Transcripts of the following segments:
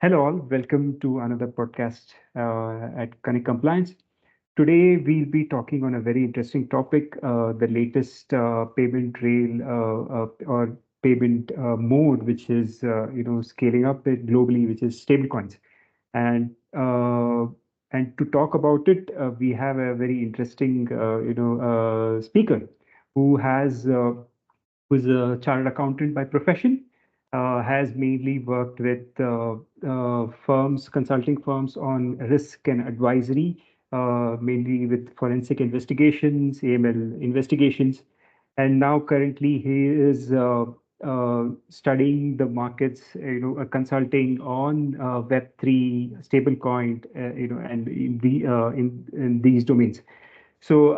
Hello, all. Welcome to another podcast at Connect Compliance. Today, we'll be talking on a very interesting topic, the latest payment rail or payment mode, which is scaling up it globally, which is stablecoins. And to talk about it, we have a very interesting speaker who who's a chartered accountant by profession, has mainly worked with consulting firms on risk and advisory, mainly with forensic investigations, AML investigations. And now currently he is studying the markets, consulting on Web3, stablecoin, and in these domains. So,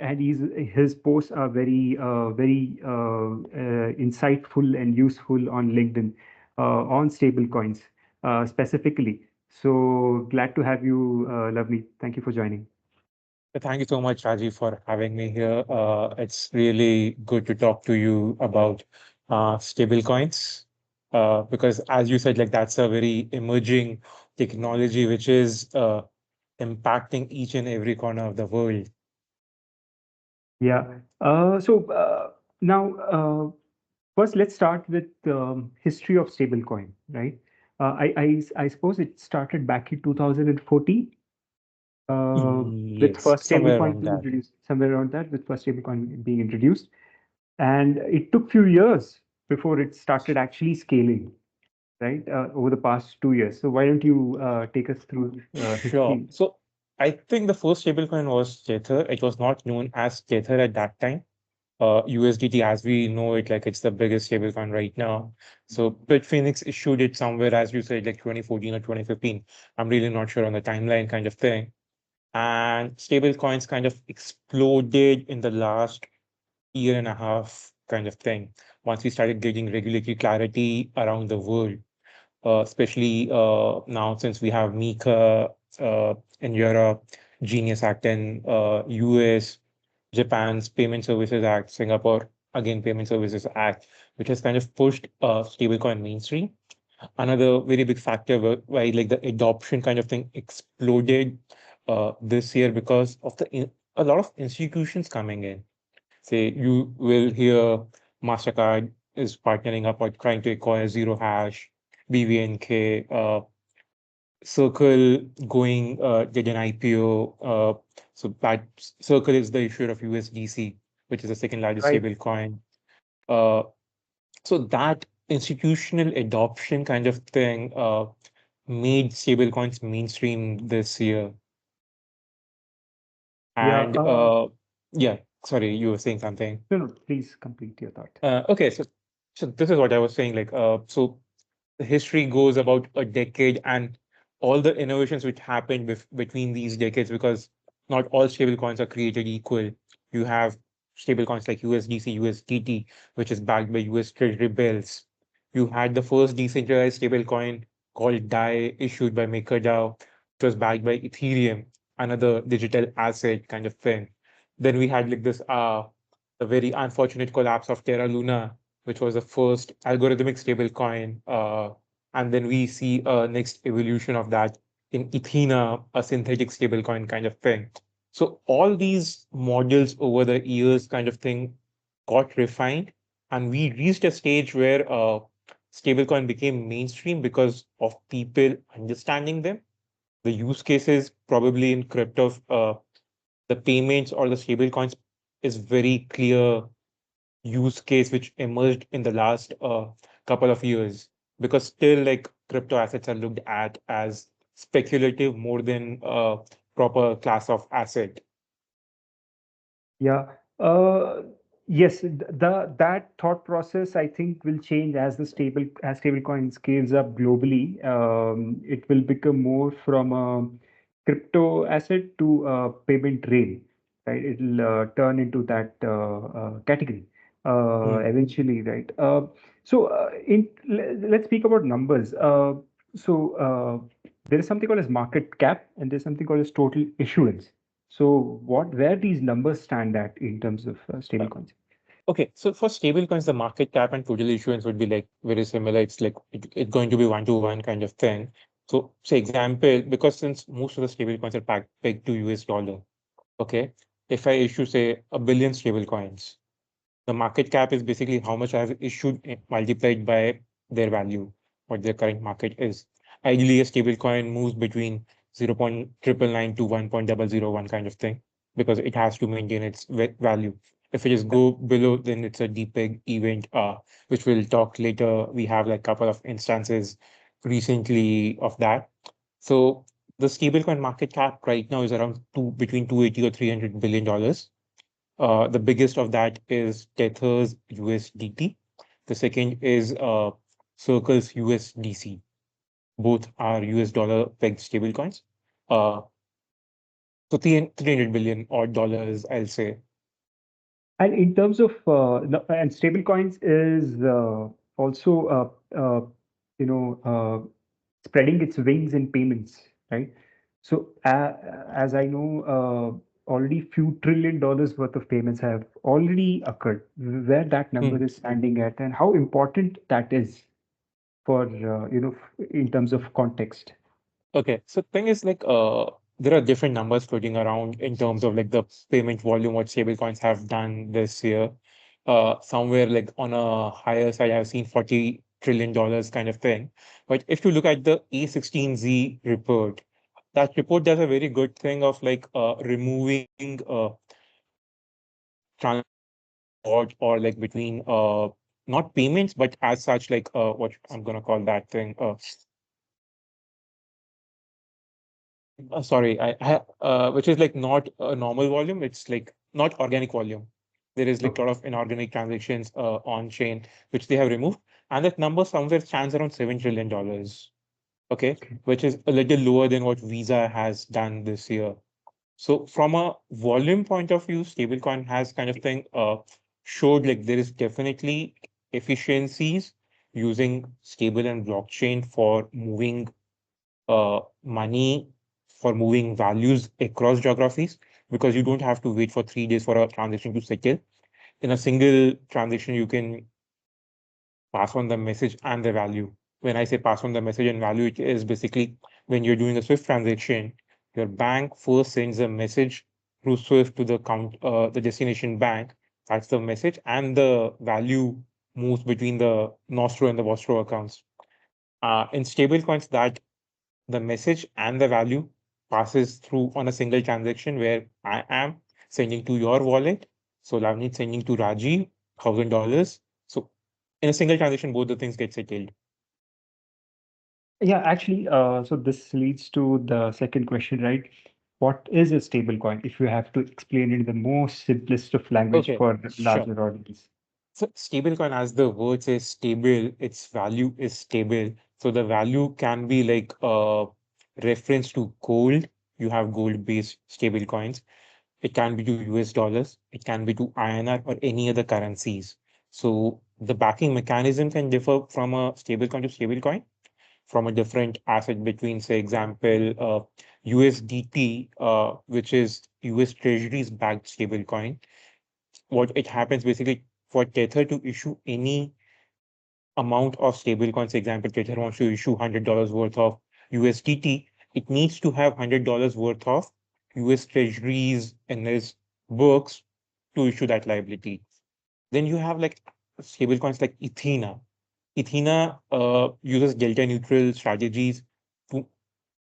and his posts are very insightful and useful on LinkedIn on stablecoins specifically. So glad to have you, Lavneet. Thank you for joining. Thank you so much, Rajiv, for having me here. It's really good to talk to you about stablecoins because, as you said, like that's a very emerging technology which is impacting each and every corner of the world. Yeah. Now, first, let's start with history of stablecoin, right? I suppose it started back in 2014 with Yes, first somewhere stablecoin around being that. introduced, somewhere around that, with first stablecoin being introduced. And it took few years before it started actually scaling, right? Over the past 2 years. So why don't you take us through Sure. history? So I think the first stablecoin was Tether. It was not known as Tether at that time. USDT as we know it, like it's the biggest stablecoin right now. So Bitfinex issued it somewhere, as you said, like 2014 or 2015. I'm really not sure on the timeline kind of thing. And stablecoins kind of exploded in the last year and a half kind of thing. Once we started getting regulatory clarity around the world, especially now since we have Mika in Europe, Genius Act in US, Japan's Payment Services Act, Singapore, again, Payment Services Act, which has kind of pushed stablecoin mainstream. Another very big factor why like the adoption kind of thing exploded this year because of a lot of institutions coming in. Say you will hear MasterCard is partnering up or trying to acquire Zero Hash, BVNK, Circle going did an IPO. So that Circle is the issuer of USDC, which is the second largest Right. stable coin. Uh, so that institutional adoption kind of thing made stablecoins mainstream this year. Yeah. And yeah, sorry, you were saying something. No, no, please complete your thought. Okay, so this is what I was saying. Like, so the history goes about a decade, and all the innovations which happened between these decades, because not all stable coins are created equal. You have stable coins like USDC, USDT, which is backed by US Treasury bills. You had the first decentralized stable coin called DAI, issued by MakerDAO, which was backed by Ethereum, another digital asset kind of thing. Then we had like this the very unfortunate collapse of Terra Luna, which was the first algorithmic stable coin. And then we see a next evolution of that in Ethena, a synthetic stable coin kind of thing. So all these models over the years kind of thing got refined, and we reached a stage where stablecoin became mainstream because of people understanding them. The use cases probably in crypto, the payments or the stablecoins is very clear use case which emerged in the last couple of years, because still like crypto assets are looked at as speculative more than a proper class of asset. Yeah. Uh, yes, the that thought process I think will change as stablecoin scales up globally. It will become more from a crypto asset to a payment rail, right? It'll turn into that category Hmm. eventually, right? Let's speak about numbers. There is something called as market cap, and there's something called as total issuance. So where these numbers stand at in terms of Uh, stablecoins? Okay, so for stablecoins, the market cap and total issuance would be like very similar. It's like it's going to be one to one kind of thing. So, say example, because since most of the stablecoins are pegged to US dollar, okay, if I issue say a billion stablecoins, the market cap is basically how much I've issued multiplied by their value, what their current market is. Ideally, a stable coin moves between 0.999 to 1.001 kind of thing because it has to maintain its value. If it just Yeah. go below, then it's a depeg event, which we'll talk later. We have like a couple of instances recently of that. So the stablecoin market cap right now is around between 280 or $300 billion. The biggest of that is Tether's USDT. The second is Circle's USDC. Both are US dollar pegged stablecoins. Uh, so 300 billion odd dollars, I'll say. And in terms of and stablecoins is also spreading its wings in payments, right? So as I know, already few trillion dollars worth of payments have already occurred. Where that Hmm. number is standing at, and how important that is for in terms of context. Okay, so thing is like there are different numbers floating around in terms of like the payment volume what stablecoins have done this year. Somewhere like on a higher side, I've seen $40 trillion kind of thing. But if you look at the A16Z report, that report does a very good thing of like removing or like between not payments, but as such like what I'm gonna call that thing. Sorry, which is like not a normal volume. It's like not organic volume. There is like a Okay. lot of inorganic transactions on chain, which they have removed. And that number somewhere stands around $7 trillion. Okay, Okay. which is a little lower than what Visa has done this year. So from a volume point of view, stablecoin has kind of thing showed like there is definitely efficiencies using stable and blockchain for moving money, for moving values across geographies, because you don't have to wait for 3 days for a transaction to settle. In a single transaction, you can pass on the message and the value. When I say pass on the message and value, it is basically when you're doing a Swift transaction, your bank first sends a message through Swift to the destination bank. That's the message, and the value moves between the Nostro and the Vostro accounts. In stablecoins, that the message and the value passes through on a single transaction where I am sending to your wallet. So Lavneet sending to Rajiv $1,000. So in a single transaction, both the things get settled. Yeah, actually, so this leads to the second question, right? What is a stable coin? If you have to explain it in the most simplest of language Okay, for sure. larger audience. So stablecoin, as the word says, stable, its value is stable. So the value can be like a reference to gold. You have gold-based stable coins. It can be to US dollars, it can be to INR or any other currencies. So the backing mechanism can differ from a stablecoin to stablecoin, from a different asset between, say, example, USDT, which is US Treasuries backed stablecoin. What it happens basically for Tether to issue any amount of stablecoins, example, Tether wants to issue $100 worth of USDT, it needs to have $100 worth of US Treasuries in its books to issue that liability. Then you have like stablecoins like Ethena. Ethena uses delta neutral strategies to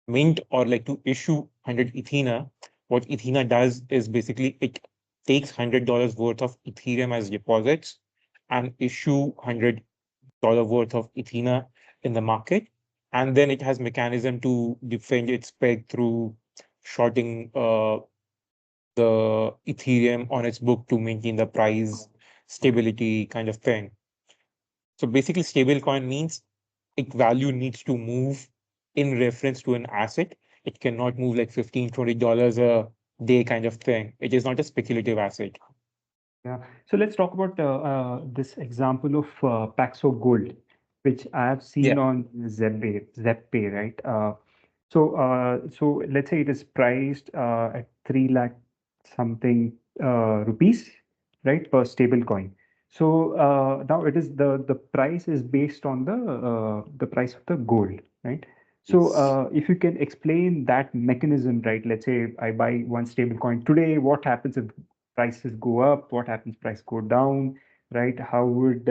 mint or like to issue 100 Ethena. What Ethena does is basically it takes $100 worth of Ethereum as deposits and issue $100 worth of Ethena in the market. And then it has mechanism to defend its peg through shorting the Ethereum on its book to maintain the price stability kind of thing. So basically, stablecoin means its value needs to move in reference to an asset. It cannot move like $15, $20 a day kind of thing. It is not a speculative asset. Yeah. So let's talk about this example of Paxo Gold, which I have Yeah. seen on Zeppay, right? So let's say it is priced at 3 lakh something rupees, right, per stable coin. So now it is the price is based on the price of the gold, right? So Yes. if you can explain that mechanism, right? Let's say I buy one stable coin today. What happens if prices go up? What happens price go down? Right? How would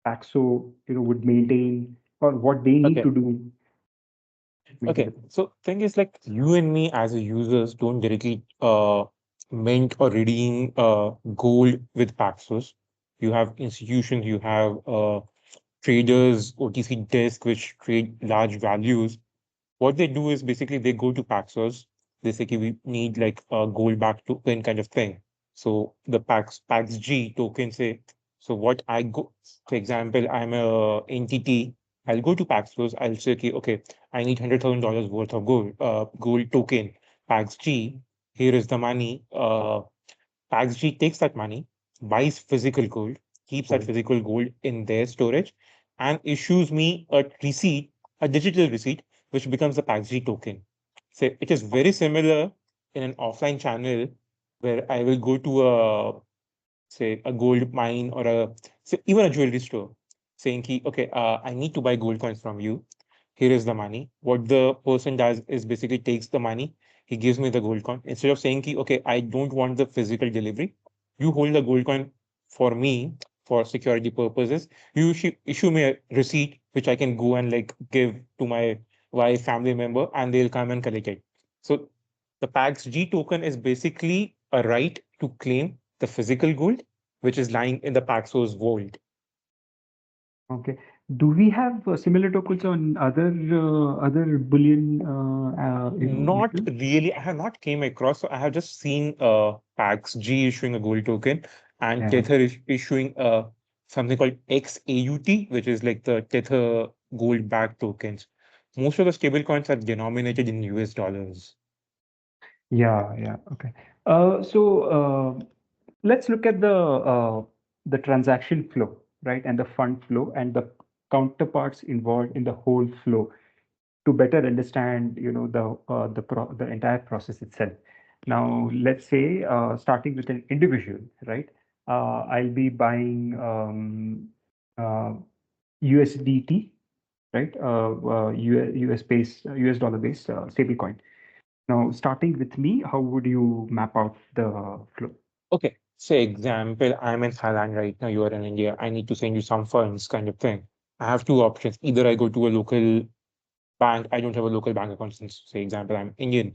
Paxo, would maintain, or what they need Okay. to do to maintain Okay. the price? So thing is like you and me as a users don't directly mint or redeem gold with Paxos. You have institutions, you have traders, OTC desk which trade large values. What they do is basically they go to Paxos. They say, "Okay, we need like a gold back token kind of thing." So the Pax G token say, so what I go, for example, I'm a entity. I'll go to Paxos. I'll say, okay, I need $100,000 worth of gold token. Pax G, here is the money. PaxG takes that money, buys physical gold, keeps that Gold. physical gold in their storage, and issues me a receipt, a digital receipt, which becomes a PaxG token. So it is very similar in an offline channel where I will go to a say a gold mine or say even a jewelry store saying ki, okay, I need to buy gold coins from you. Here is the money. What the person does is basically takes the money, he gives me the gold coin. Instead of saying ki, okay, I don't want the physical delivery, you hold the gold coin for me for security purposes. You issue me a receipt which I can go and like give to my wife, family member, and they'll come and collect it. So the PAX G token is basically a right to claim the physical gold, which is lying in the Paxos vault. Okay. Do we have similar tokens on other bullion Not metals? really. I have not came across. So I have just seen Pax G issuing a gold token and Yeah. Tether is issuing something called XAUT, which is like the Tether gold backed tokens. Most of the stable coins are denominated in US dollars. Yeah, yeah. Okay. So let's look at the transaction flow, right, and the fund flow and the counterparts involved in the whole flow to better understand, the entire process itself. Now, let's say starting with an individual, right? I'll be buying USDT, right? US based, US dollar based stablecoin. Now, starting with me, how would you map out the flow? Okay, say example, I'm in Thailand right now, you are in India. I need to send you some funds kind of thing. I have two options. Either I go to a local bank. I don't have a local bank account since, say, example, I'm Indian.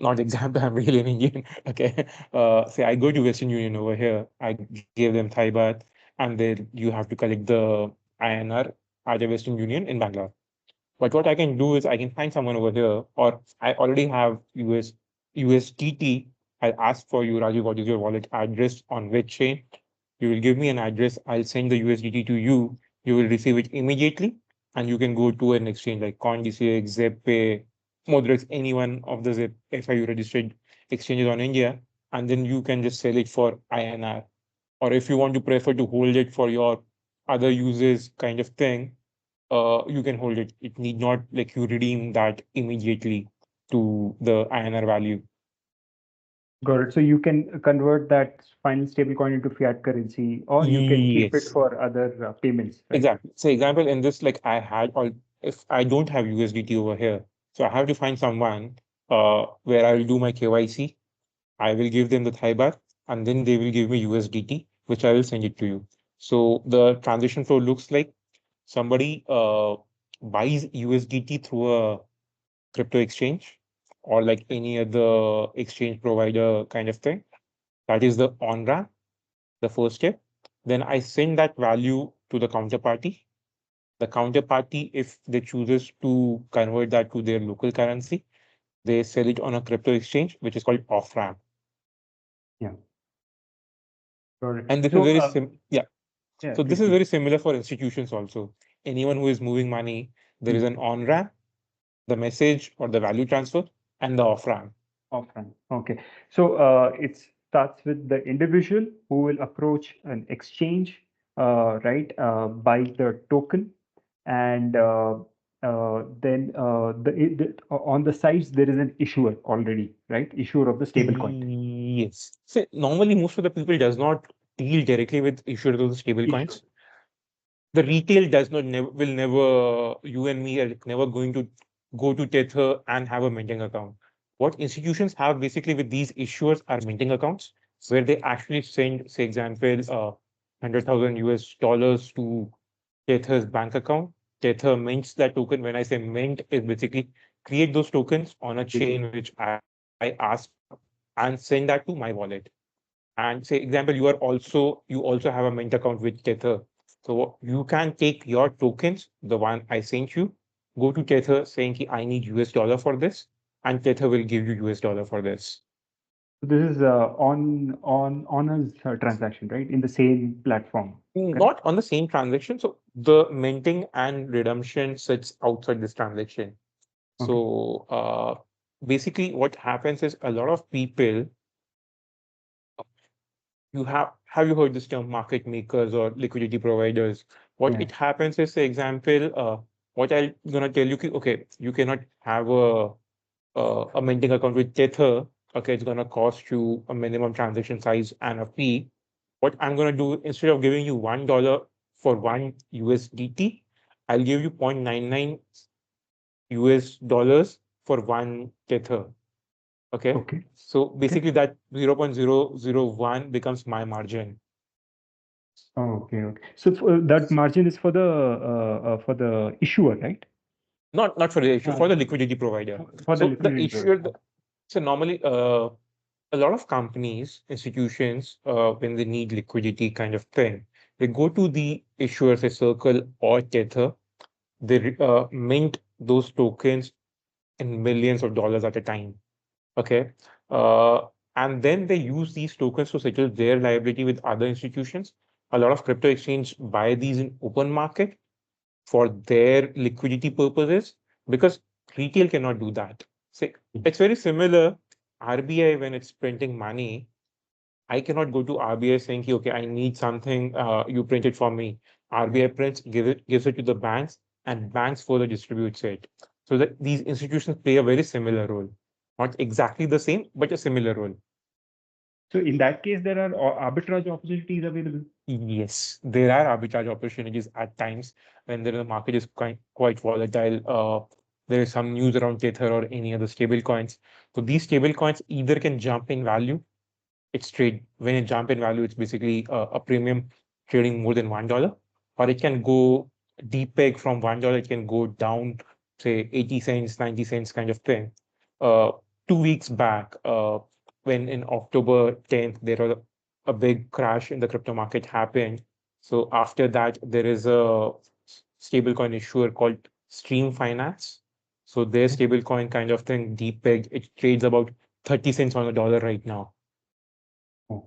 Not example, I'm really an Indian. Okay. Say I go to Western Union over here. I give them Thai baht, and then you have to collect the INR at the Western Union in Bangalore. But what I can do is I can find someone over here, or I already have USDT. I'll ask for you, Raju, what is your wallet address on which chain? You will give me an address. I'll send the USDT to you. You will receive it immediately, and you can go to an exchange like CoinDCX, ZepPay, Modrex, any one of the Zip FIU registered exchanges on India, and then you can just sell it for INR. Or if you want to prefer to hold it for your other uses kind of thing, you can hold it. It need not like you redeem that immediately to the INR value. Got it. So you can convert that final stablecoin into fiat currency, or you can keep it Yes, for other payments, right? exactly. So example in this, like I had all if I don't have USDT over here, so I have to find someone where I will do my KYC. I will give them the Thai baht, and then they will give me USDT, which I will send it to you. So the transition flow looks like somebody buys USDT through a crypto exchange or like any other exchange provider kind of thing. That is the on ramp, the first step. Then I send that value to the counterparty. The counterparty, if they chooses to convert that to their local currency, they sell it on a crypto exchange, which is called off ramp. Yeah. Got it. And this is So, very sim yeah. yeah, So this please is continue. very similar for institutions also. Anyone who is moving money, there is Hmm. an on ramp, the message or the value transfer, and the off ramp. Offline. Okay. So it starts with the individual who will approach an exchange, right? Buy the token, and then on the sides there is an issuer already, right? Issuer of the stablecoin. Yes. So normally most of the people does not deal directly with issuers of the stable Issue. coins. The retail does not never will never you and me are never going to go to Tether and have a minting account. What institutions have basically with these issuers are minting accounts where they actually send, say, example, 100,000 US dollars to Tether's bank account. Tether mints that token. When I say mint, is basically create those tokens on a chain which I ask and send that to my wallet. And say, example, you also have a mint account with Tether. So you can take your tokens, the one I sent you, go to Tether saying ki, I need US dollar for this, and Tether will give you US dollar for this. This is on a transaction, right? In the same platform, correct? Not on the same transaction. So the minting and redemption sits outside this transaction. Okay. So basically, what happens is a lot of people, you heard this term market makers or liquidity providers? What Yeah. it happens is, say, example, what I'm gonna tell you, okay, you cannot have a minting account with Tether. Okay, it's gonna cost you a minimum transaction size and a fee. What I'm gonna do, instead of giving you $1 for one USDT, I'll give you 0.99 US dollars for one Tether. Okay. Okay. So Okay. basically that 0.001 becomes my margin. Okay. Okay. So that margin is for the issuer, right? Not for the issue, Uh, for the liquidity provider. for the So the liquidity issuer, provider. so normally a lot of companies, institutions, when they need liquidity kind of thing, they go to the issuer, say Circle or Tether, they mint those tokens in millions of dollars at a time. Okay. Uh, and then they use these tokens to settle their liability with other institutions. A lot of crypto exchange buy these in open market for their liquidity purposes because retail cannot do that. See, it's very similar. RBI, when it's printing money, I cannot go to RBI saying, okay, I need something, you print it for me. RBI prints, gives it to the banks, and banks further distributes it. So that these institutions play a very similar role. Not exactly the same, but a similar role. So in that case, there are arbitrage opportunities available. Yes, there are arbitrage opportunities at times when the market is quite volatile. There is some news around Tether or any other stable coins. So these stable coins either can jump in value. It's trade when it jump in value, it's basically a premium trading more than $1, or it can go deep peg from $1. It can go down, say 80 cents, 90 cents kind of thing. Uh, 2 weeks back, when in October 10th, there was a big crash in the crypto market happened. So after that, there is a stablecoin issuer called Stream Finance. So their stablecoin kind of thing, deep peg, it trades about 30 cents on a dollar right now. Oh.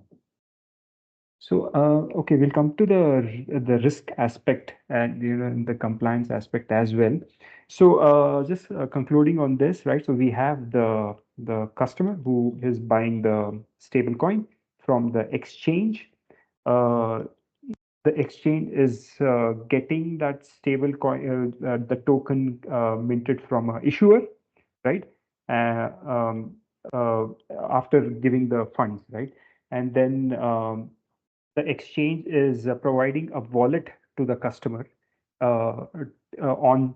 So, okay, we'll come to the risk aspect and and the compliance aspect as well. So, just concluding on this, right? So we have the customer who is buying the stable coin from the exchange. Uh, the exchange is getting that stable coin, the token minted from a issuer, right? Uh, um, uh, After giving the funds, right? And then the exchange is providing a wallet to the customer uh, on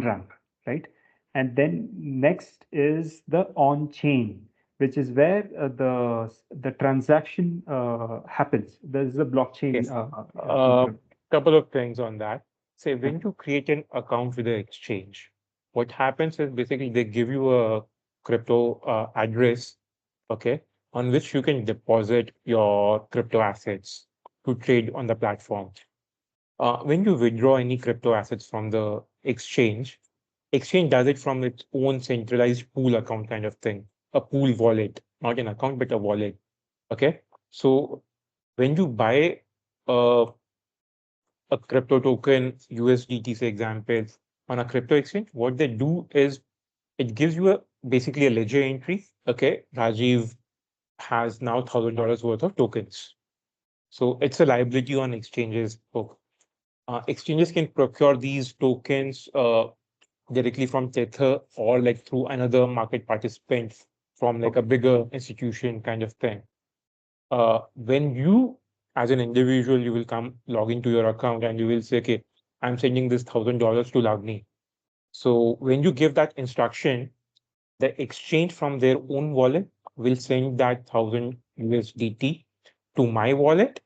ramp, right? And then next is the on chain, which is where the transaction happens. There's a blockchain Yes. A component. couple of things on that. Say, Yeah. when you create an account with the exchange, what happens is basically they give you a crypto address, okay, on which you can deposit your crypto assets to trade on the platform. When you withdraw any crypto assets from the exchange does it from its own centralized pool account kind of thing, a pool wallet, not an account, but a wallet. Okay. So when you buy a a crypto token, USDT, say example, on a crypto exchange, what they do is it gives you basically a ledger entry. Okay, Rajiv has now $1,000 worth of tokens. So it's a liability on exchanges book. Exchanges can procure these tokens directly from Tether or like through another market participant from like a Okay. bigger institution kind of thing. When you, as an individual, you will come log into your account and you will say, okay, I'm sending this $1,000 to Lavneet. So when you give that instruction, the exchange from their own wallet will send that 1,000 USDT to my wallet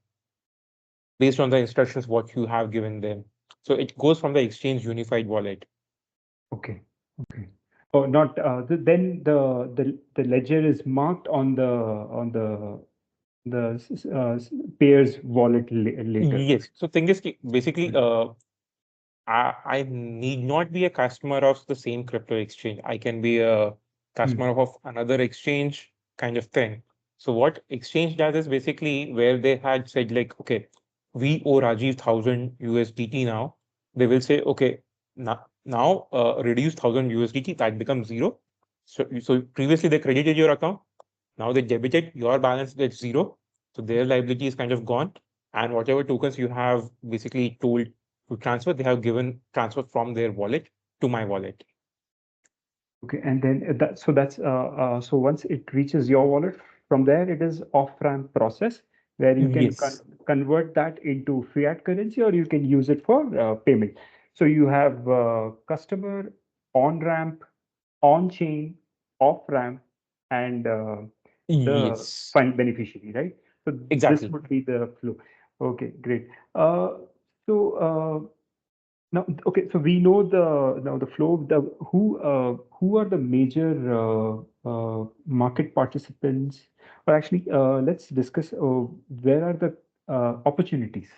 based on the instructions what you have given them. So it goes from the exchange unified wallet. Okay. Okay. Oh, not then the ledger is marked on the payer's wallet later. Yes. So thing is, basically, Mm. I need not be a customer of the same crypto exchange. I can be a Mm. customer of another exchange kind of thing. So what exchange does is basically where they had said like, okay, we owe Rajiv 1,000 USDT now. They will say, okay, now reduce 1,000 USDT, that becomes zero. So previously they credited your account. Now they debited, your balance gets zero. So their liability is kind of gone. And whatever tokens you have basically told to transfer, they have given transfer from their wallet to my wallet. Okay, and then so once it reaches your wallet, from there it is off-ramp process where you can Yes. convert that into fiat currency or you can use it for payment. So you have customer, on-ramp, on-chain, off-ramp, and the Yes. fund beneficiary, right? So this Exactly. would be the flow. Okay, great. So now, okay, so we know the now the flow of the who are the major market participants, or actually let's discuss where are the opportunities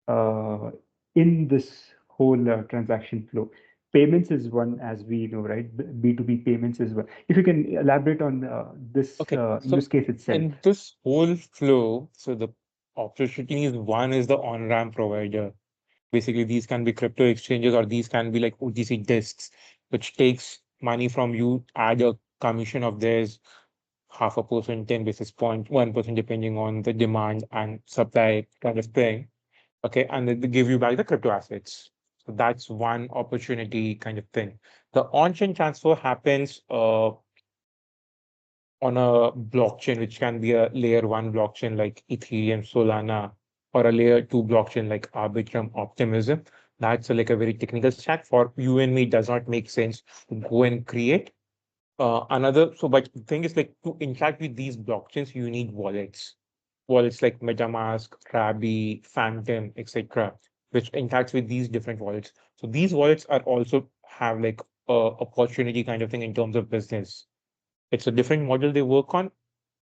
uh, in this whole transaction flow. Payments is one, as we know, right? B2B payments is one. If you can elaborate on this Okay. use So case itself. in this whole flow, so the opportunities one is the on-ramp provider. Basically, these can be crypto exchanges or these can be like OTC desks, which takes money from you, add a commission of theirs, 0.5%, 10 basis point, 1%, depending on the demand and supply kind of thing. Okay, and then they give you back the crypto assets. So that's one opportunity kind of thing. The on-chain transfer happens on a blockchain, which can be a layer one blockchain like Ethereum, Solana, or a layer two blockchain like Arbitrum, Optimism. That's like a very technical stack. For you and me, it does not make sense to go and create but the thing is like to interact with these blockchains, you need wallets like MetaMask, Rabi, Phantom, etc., which interacts with these different wallets. So these wallets are also have like a opportunity kind of thing in terms of business. It's a different model they work on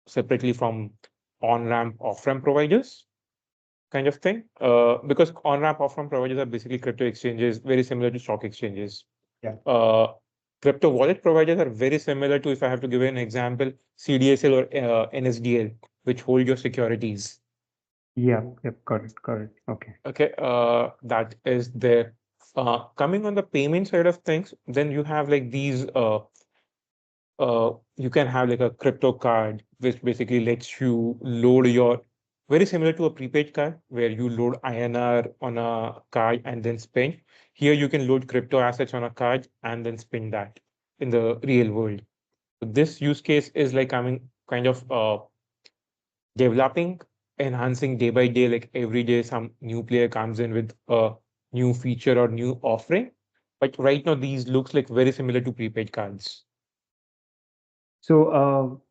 separately from on-ramp, off-ramp providers kind of thing. Because on-ramp, off-ramp providers are basically crypto exchanges, very similar to stock exchanges. Yeah. Uh, Crypto wallet providers are very similar to, if I have to give you an example, CDSL or NSDL, which hold your securities. Yeah. Yep. Correct. Correct. Okay. Okay, that is there. Coming on the payment side of things, then you have like these you can have like a crypto card which basically lets you load your very similar to a prepaid card where you load INR on a card and then spend. Here you can load crypto assets on a card and then spend that in the real world. So this use case is like coming kind of developing, enhancing day by day. Like every day, some new player comes in with a new feature or new offering. But right now, these looks like very similar to prepaid cards. So,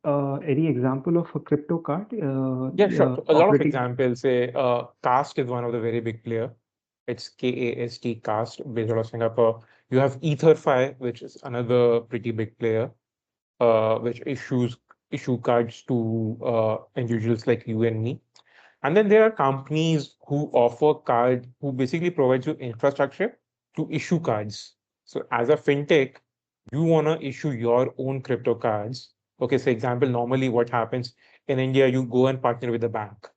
any example of a crypto card Yeah, sure. So a lot of operating? examples say Cast is one of the very big player. It's KAST Cast based out of Singapore. You have EtherFi, which is another pretty big player, which issue cards to individuals like you and me. And then there are companies who offer card who basically provides you infrastructure to issue cards. So as a fintech, you want to issue your own crypto cards. Okay, so example, normally what happens in India, you go and partner with the bank.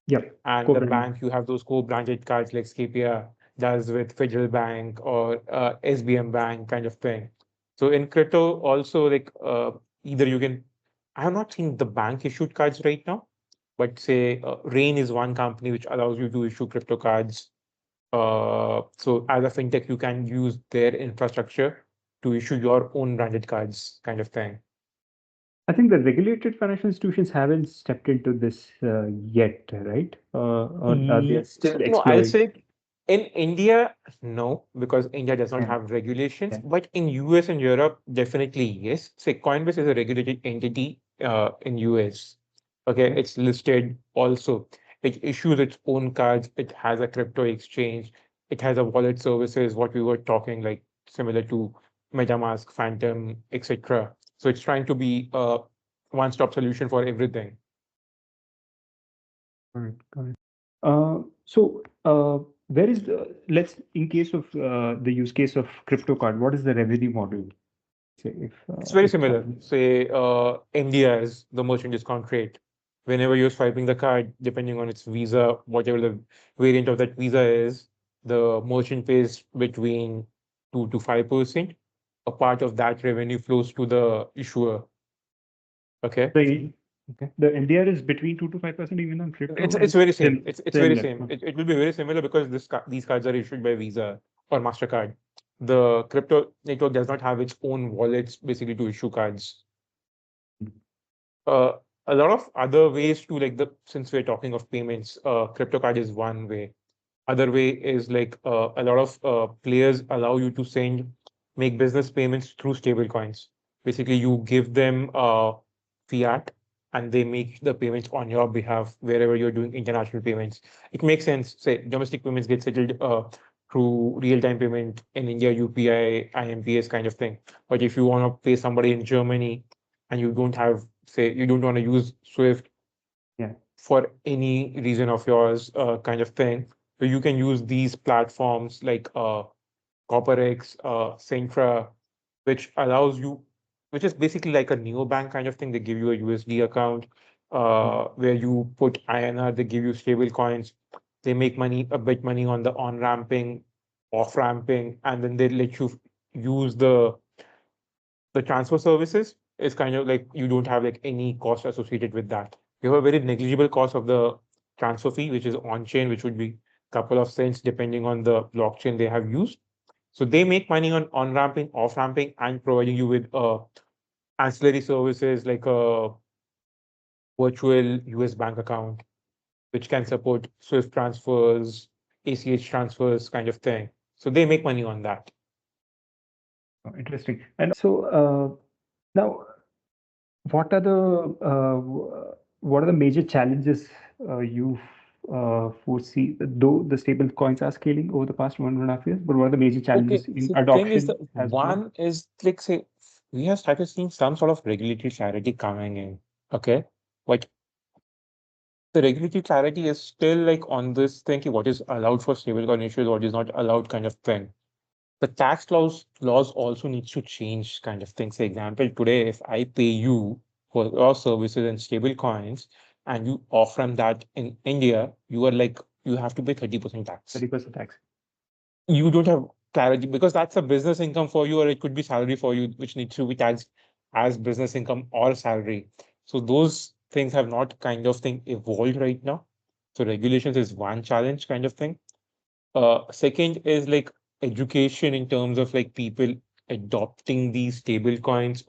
Yep, And the co-branding. bank, you have those co-branded cards like Scapia does with Federal Bank or SBM Bank kind of thing. So in crypto, also like either you can, I have not seen the bank issued cards right now, but say Rain is one company which allows you to issue crypto cards. So as a fintech, you can use their infrastructure to issue your own branded cards kind of thing. I think the regulated financial institutions haven't stepped into this yet, right? Or are they still No, I'll exploring? say in India, no, because India does not Yeah, have regulations. yeah, But in US and Europe, definitely yes. Say Coinbase is a regulated entity in US. Okay, yeah. it's listed also. It issues its own cards. It has a crypto exchange. It has a wallet services, what we were talking like similar to MetaMask, Phantom, etc. So it's trying to be a one-stop solution for everything. Got it, got it. Where is the, let's, in case of the use case of crypto card, what is the revenue model? Say It's very if similar. someone, Say India is the merchant discount rate. Whenever you're swiping the card, depending on its visa, whatever the variant of that visa is, the merchant pays between 2 to 5%. A part of that revenue flows to the issuer. Okay. the okay, the NDR is between 2 to 5% even on crypto, It's or it's is it very same. It's very similar? same. It will be very similar because these cards are issued by Visa or Mastercard. The crypto network does not have its own wallets basically to issue cards. uh, a lot of other ways to like the since we're talking of payments, crypto card is one way. Other way is like a lot of players allow you to make business payments through stable coins. Basically, you give them fiat and they make the payments on your behalf wherever you're doing international payments. It makes sense. Say domestic payments get settled through real-time payment in India, UPI, IMPS kind of thing. But if you want to pay somebody in Germany and you don't have, say, you don't want to use Swift Yeah. for any reason of yours, kind of thing. So you can use these platforms like CopperX, Centra, which allows you, which is basically like a neobank kind of thing. They give you a USD account Mm. where you put INR, they give you stable coins. They make money, a bit money on the on ramping, off ramping, and then they let you use the transfer services is kind of like you don't have like any cost associated with that. You have a very negligible cost of the transfer fee, which is on chain, which would be a couple of cents depending on the blockchain they have used. So they make money on ramping, off ramping, and providing you with ancillary services like a virtual US bank account, which can support Swift transfers, ACH transfers, kind of thing. So they make money on that. Oh, interesting. And now, what are the what are the major challenges you foresee? Though the stable coins are scaling over the past 1.5 years, but what are the major Okay, challenges in so the thing is that adoption as well? one is like say we have started seeing some sort of regulatory clarity coming in. Okay. But the regulatory clarity is still like on this thing, ki what is allowed for stablecoin issues, what is not allowed kind of thing. The tax laws also needs to change kind of thing. Say example, today if I pay you for your services and stable coins and you offer that in India, you are like you have to pay 30% tax. 30% tax. You don't have clarity because that's a business income for you, or it could be salary for you, which needs to be taxed as business income or salary. So those things have not kind of thing evolved right now. So regulations is one challenge kind of thing. Second is like education in terms of like people adopting these stable coins.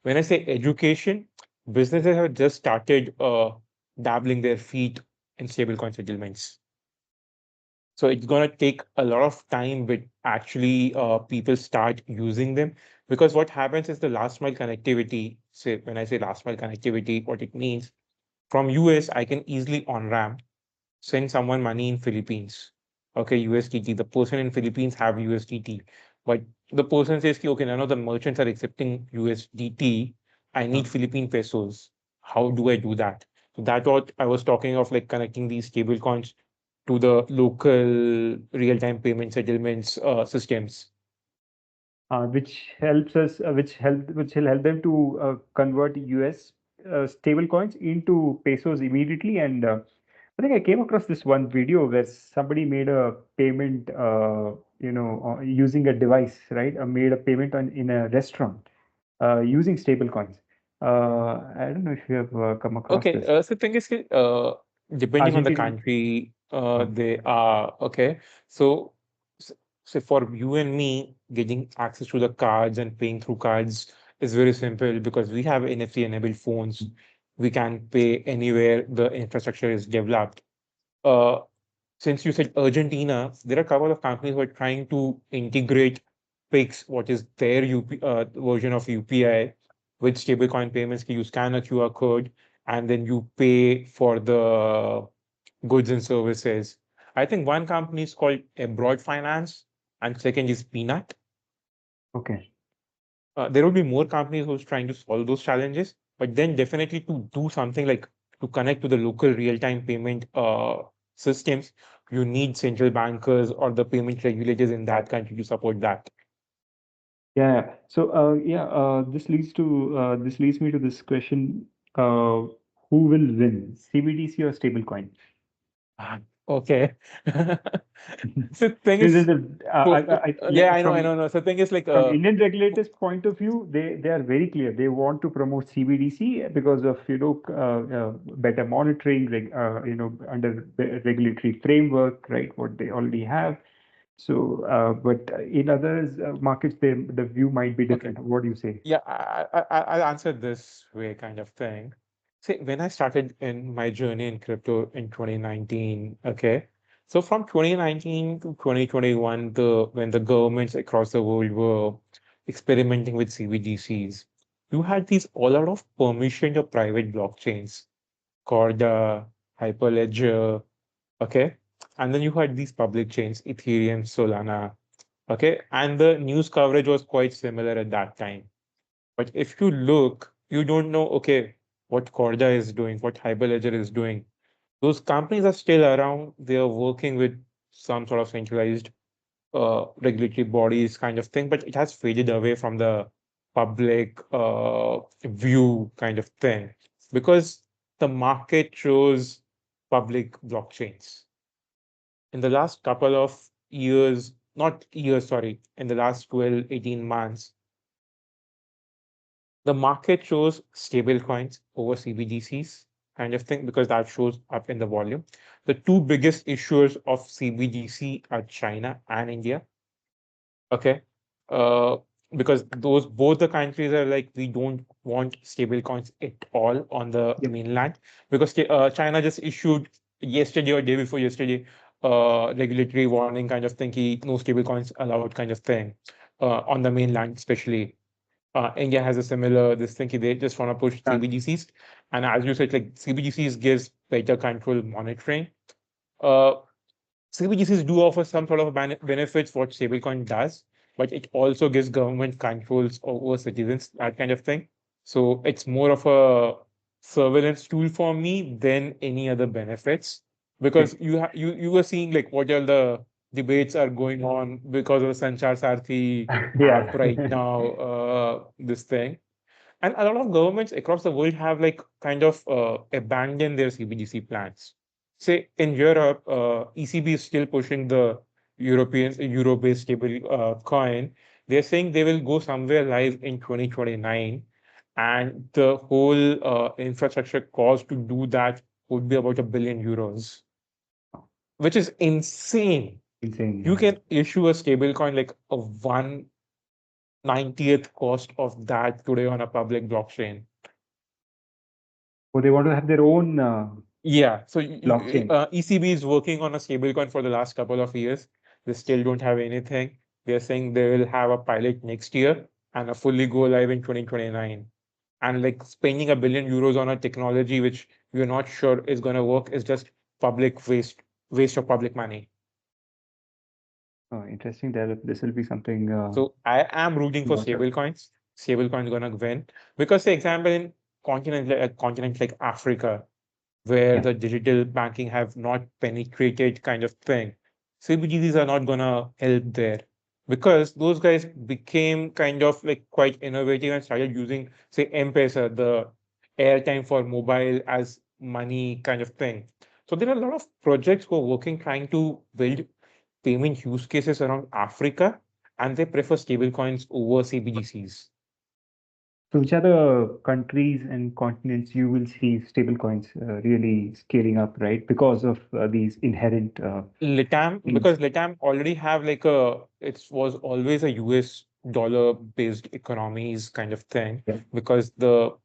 When I say education, businesses have just started dabbling their feet in stablecoin settlements. So it's gonna take a lot of time with actually people start using them because what happens is the last mile connectivity. Say when I say last mile connectivity, what it means from US, I can easily on ramp send someone money in Philippines. Okay, USDT. The person in Philippines have USDT, but the person says, "Ki, okay, none of the merchants are accepting USDT. I need Uh, Philippine pesos. How do I do that?" So that's what I was talking of, like connecting these stable coins to the local real-time payment settlements systems. which will help them to convert US stable coins into pesos immediately. And I think I came across this one video where somebody made a payment, using a device, right? Made a payment in a restaurant using stable coins. I don't know if you have come across Okay, this. so thing is, depending on the Argentina. country, Uh, they are okay. So, s- so for you and me, getting access to the cards and paying through cards is very simple because we have NFC-enabled phones. We can pay anywhere the infrastructure is developed. Uh, since you said Argentina, there are a couple of companies who are trying to integrate Pix, what is their version of UPI, with stablecoin payments. You scan a QR code and then you pay for the goods and services. I think one company is called Abroad Finance, and second is Peanut. Okay. There will be more companies who's trying to solve those challenges, but then definitely to do something like to connect to the local real-time payment systems, you need central bankers or the payment regulators in that country to support that. Yeah. Yeah. So, this leads me to this question. Uh, who will win, CBDC or stablecoin? Ah, okay. So the thing This is is, yeah, like I know. No. So the thing is like, from Indian regulators' point of view, they are very clear. They want to promote CBDC because of better monitoring, under the regulatory framework, right? What they already have. So, but in others markets, the view might be okay, different. What do you say? yeah, I'll answer this way kind of thing. See, when I started in my journey in crypto in 2019, okay, so from 2019 to 2021, when the governments across the world were experimenting with CBDCs, you had these all out of permission of private blockchains, Corda, Hyperledger, okay, and then you had these public chains, Ethereum, Solana, okay, and the news coverage was quite similar at that time. But if you look, you don't know, okay, what Corda is doing, what Hyperledger is doing. Those companies are still around. They are working with some sort of centralized regulatory bodies kind of thing, but it has faded away from the public view kind of thing because the market chose public blockchains. In the last couple of years, not years, sorry, in the last 12, 18 months, the market shows stable coins over CBDCs kind of thing because that shows up in the volume. The two biggest issuers of CBDC are China and India. Okay. Uh, because those both the countries are like we don't want stable coins at all on the Yep. mainland because China just issued yesterday or day before yesterday regulatory warning kind of thing, no stable coins allowed kind of thing on the mainland especially. India has a similar this thing. They just want to push Uh, CBDCs, and as you said, like CBDCs gives better control monitoring. Uh, CBDCs do offer some sort of benefits what stablecoin does, but it also gives government controls over citizens, that kind of thing. So it's more of a surveillance tool for me than any other benefits because okay. you were seeing like what all the debates are going on because of the Sanchar Sarthi app Yeah. right now, this thing. And a lot of governments across the world have like kind of abandoned their CBDC plans. Say in Europe, ECB is still pushing the euro-based stable coin. They're saying they will go somewhere live in 2029, and the whole infrastructure cost to do that would be about €1 billion, which is insane. Insane. You Yeah. can issue a stable coin like a 1/90th cost of that today on a public blockchain. Or they want to have their own Yeah, so blockchain. ECB is working on a stablecoin for the last couple of years. They still don't have anything. They're saying they will have a pilot next year and a fully go live in 2029. And like spending €1 billion on a technology which we're not sure is going to work is just public waste of public money. Oh, interesting. That this will be something So I am rooting to for watch out. stablecoins. Stablecoins gonna win because, say, example in continent like Africa, where Yeah. the digital banking have not penetrated kind of thing. CBDCs are not gonna help there because those guys became kind of like quite innovative and started using, say, M-Pesa, the airtime for mobile as money kind of thing. So there are a lot of projects who are working trying to build payment use cases around Africa, and they prefer stablecoins over CBDCs. So which are the countries and continents you will see stablecoins really scaling up, right? Because of these inherent Litam, things. because Litam already have like a, it was always a US dollar-based economies kind of thing, Yeah. because the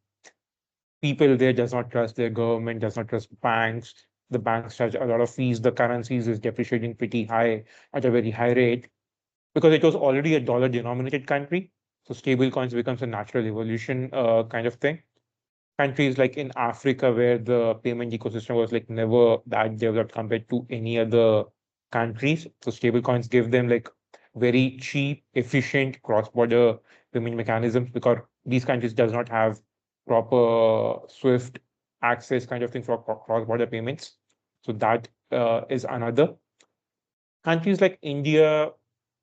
people there does not trust their government, does not trust banks. The banks charge a lot of fees. The currencies is depreciating pretty high at a very high rate because it was already a dollar-denominated country. So stable coins becomes a natural evolution kind of thing. Countries like in Africa where the payment ecosystem was like never that developed compared to any other countries. So stable coins give them like very cheap, efficient cross-border payment mechanisms because these countries does not have proper Swift access kind of thing for cross-border payments. So that is another. Countries like India,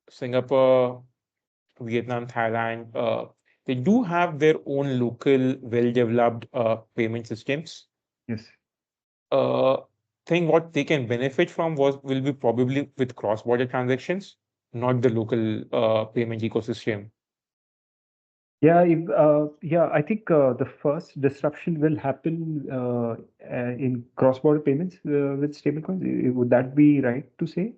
Singapore, Vietnam, Thailand, they do have their own local, well-developed payment systems. Yes. Uh, think what they can benefit from was will be probably with cross-border transactions, not the local payment ecosystem. Yeah, I think the first disruption will happen in cross-border payments with stablecoins. Would that be right to say,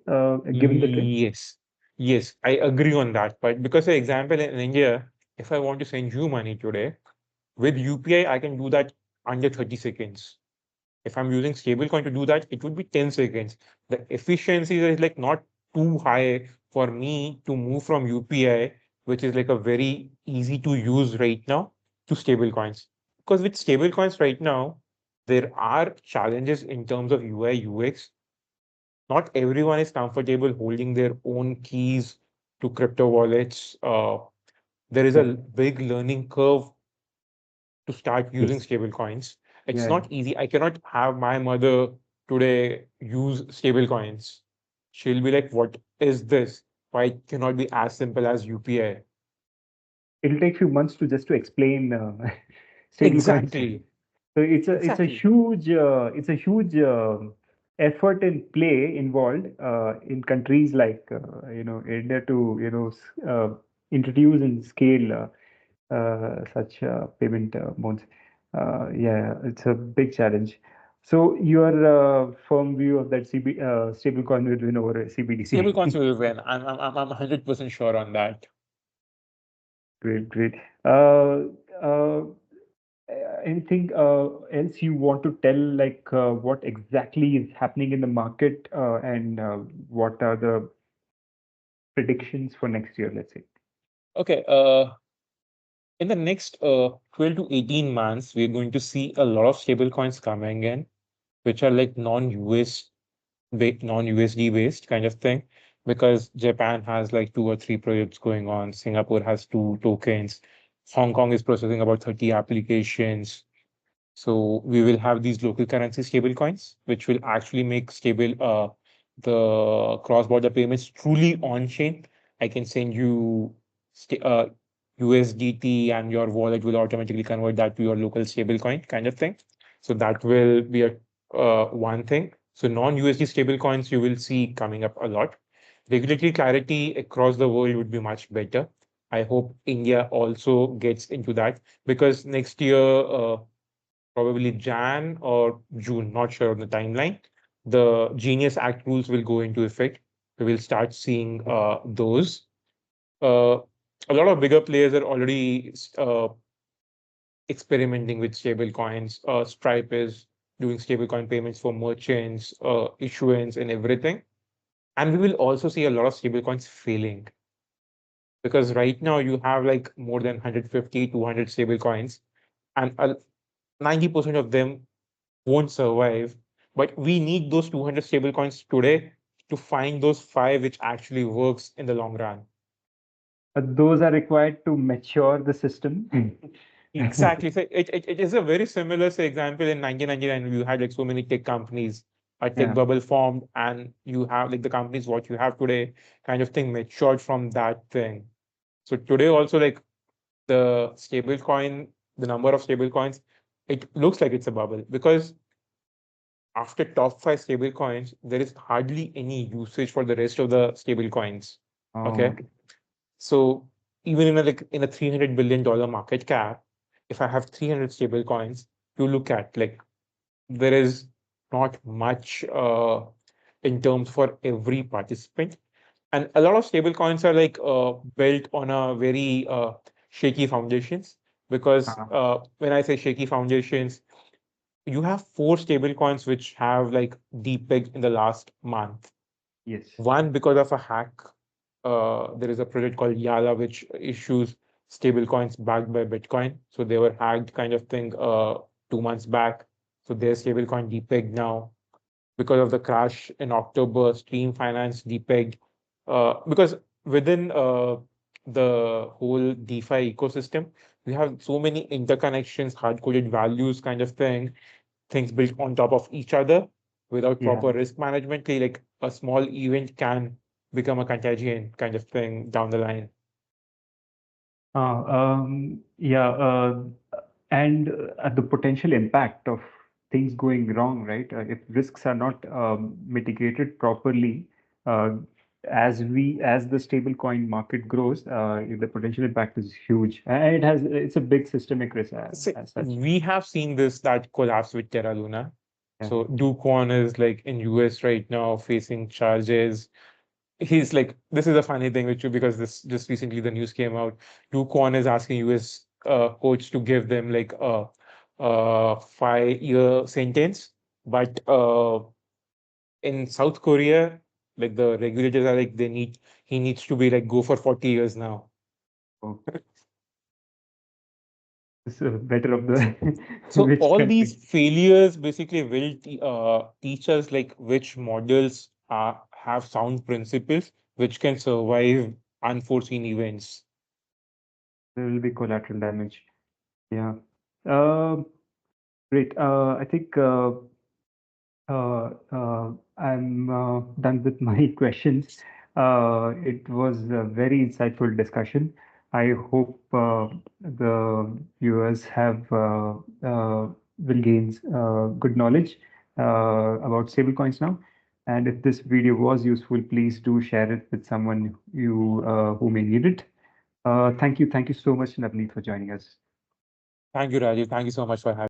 given the trend? Yes, yes, I agree on that. But because, for example, in India, if I want to send you money today with UPI, I can do that under 30 seconds. If I'm using stablecoin to do that, it would be 10 seconds. The efficiency is like not too high for me to move from UPI, which is like a very easy to use right now, to stablecoins. Because with stablecoins right now, there are challenges in terms of UI, UX. Not everyone is comfortable holding their own keys to crypto wallets. There is Yeah. a big learning curve to start using Yes. stable coins. It's Yeah. Yeah. not easy. I cannot have my mother today use stable coins. She'll be like, what is this? Why it cannot be as simple as UPI? It'll take few months to just to explain stablecoins. Exactly. So Exactly. it's a huge effort and play involved in countries like India to introduce and scale such payment modes. Yeah, it's a big challenge. So your firm view of that stablecoin will win over Stable CBDC. coins will win. I'm 100% sure on that. Great, great. Uh, uh, Anything else you want to tell, like what exactly is happening in the market and what are the predictions for next year, let's say? Okay. In the next 12 to 18 months, we're going to see a lot of stable coins coming in, which are like non-USD based kind of thing, because Japan has like two or three projects going on. Singapore has two tokens. Hong Kong is processing about 30 applications. So we will have these local currency stable coins, which will actually make stable the cross-border payments truly on-chain. I can send you USDT and your wallet will automatically convert that to your local stable coin kind of thing. So that will be a one thing. So non-USD stable coins you will see coming up a lot. Regulatory clarity across the world would be much better. I hope India also gets into that because next year probably Jan or June, not sure on the timeline. The Genius Act rules will go into effect. We will start seeing those. Uh, a lot of bigger players are already experimenting with stable coins. Stripe is doing stablecoin payments for merchants, issuance, and everything. And we will also see a lot of stablecoins failing because right now you have like more than 150, 200 stablecoins, and 90% of them won't survive. But we need those 200 stable coins today to find those five which actually works in the long run. Those are required to mature the system. Exactly. So it is a very similar say, example in 1999 you had like so many tech companies, a tech Yeah. bubble formed, and you have like the companies what you have today kind of thing matured from that thing. So today also like the stable coin, the number of stable coins, it looks like it's a bubble because after top five stable coins, there is hardly any usage for the rest of the stable coins. Oh, Okay. okay. So even in a $300 billion market cap, if I have 300 stable coins to look at, like there is not much in terms for every participant. And a lot of stable coins are like built on a very shaky foundations, because Uh, when I say shaky foundations, you have four stable coins which have like depegged in the last month. yes. One, because of a hack. There is a project called Yala which issues stable coins backed by Bitcoin. So they were hacked kind of thing 2 months back. So their stable coin depegged now. Because of the crash in October, Stream Finance depegged. Because within the whole DeFi ecosystem, we have so many interconnections, hard-coded values kind of things built on top of each other without Yeah. proper risk management. Like a small event can become a contagion kind of thing down the line. Yeah, and the potential impact of things going wrong, right? If risks are not mitigated properly, uh, as the stable coin market grows, the potential impact is huge, and it's a big systemic risk So as such. we have seen this that collapse with Terra Luna. Yeah, So Duke Kwon is like in US right now facing charges. He's like, this is a funny thing which because this just recently the news came out. Duke Kwon is asking US coach to give them like a 5-year sentence, but in South Korea, like the regulators are like he needs to be like go for 40 years now. so it's better of the So which all these country. failures basically will teach us like which models have sound principles which can survive unforeseen events. There will be collateral damage. Yeah. Uh, Great. I think. I'm done with my questions. It was a very insightful discussion. I hope the viewers have will gain good knowledge about stablecoins now. And if this video was useful, please do share it with someone you who may need it. Thank you so much, Navneet, for joining us. Thank you, Raju. Thank you so much for having me.